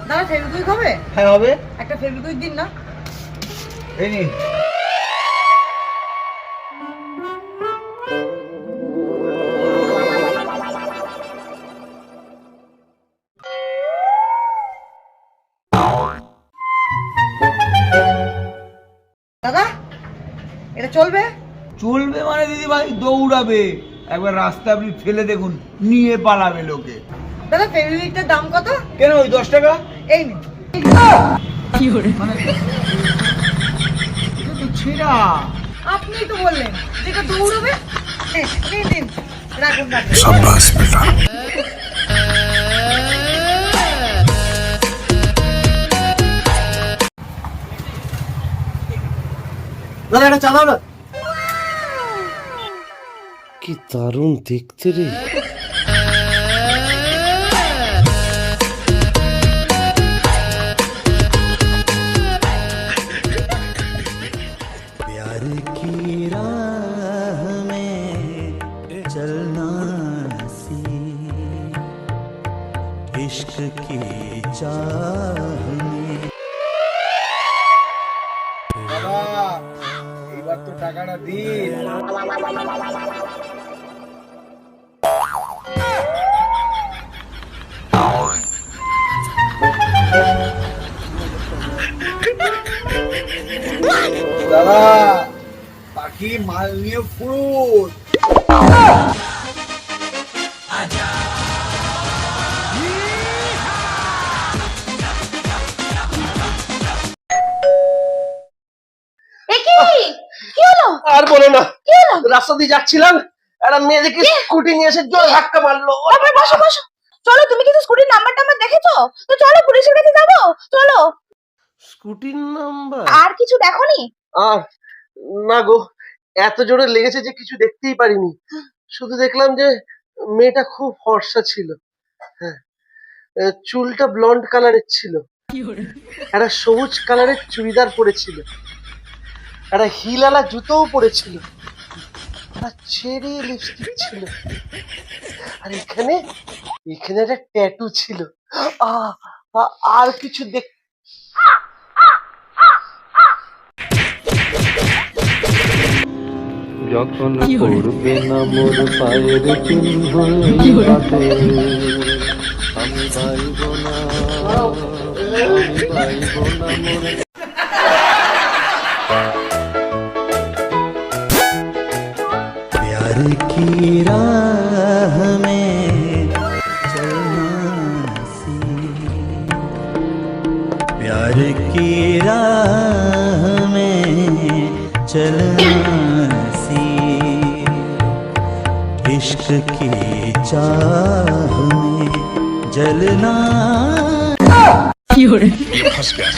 দাদা ফেভিকুইক হবে? হ্যাঁ হবে। একটা ফেভিকুইক দিন না। এই নিন। দাদা এটা চলবে? চলবে মানে দিদি ভাই দৌড়াবে, একবার রাস্তা আপনি ফেলে দেখুন, নিয়ে পালাবে লোকে। দাদা ফেভিকুইকটার দাম কত? কেন ওই 10 টাকা? এই নিন। কি করে মানে এটা তো ছেঁড়া। আপনিই তো বললেন যেটা দৌড়বে। নিন নিন, রাখুন রাখুন। शाबाश बेटा। দাদা এটা চালাও না। কি দারুণ দেখতে রে। प्यार की राह में चलना सी इश्क की चाह में। দাদা এইবার তো টাকাটা দিন। দাদা বাকি মাল নিয়ে ফুরুন। আর বলো না, রাস্তা দিয়ে যাচ্ছিলাম, একটা মেয়ে দেখি স্কুটি নিয়ে এসে জোরে ধাক্কা মারলো। বসো বসো, চলো। তুমি কি স্কুটির নাম্বার টাম্বার দেখেছো? তো চলো পুলিশের কাছে যাবো, চলো। স্কুটির নাম্বার? আর কিছু দেখোনি? আর না গো, এত জোরে লেগেছে যে কিছু দেখতেই পারিনি। শুধু দেখলাম যে মেয়েটা খুব ফর্সা ছিল। হ্যাঁ, চুলটা ব্লন্ড কালারের ছিল, একটা সবুজ কালারের চুড়িদার পরেছিল, একটা হিলালা জুতোও পরেছিল, একটা চেরি লিপস্টিক ছিল, আর এখানে এখানে একটা ট্যাটু ছিল। আর কিছু দেখ। যখন পড়বে না মোর পায়ের চিহ্ন এই রাতে, আমি পাইব না, আমি পাইব না মোর। प्यार की राह में चलना सी प्यार की राह में चलना सी इश्क की चाह में जलना। फंस गया।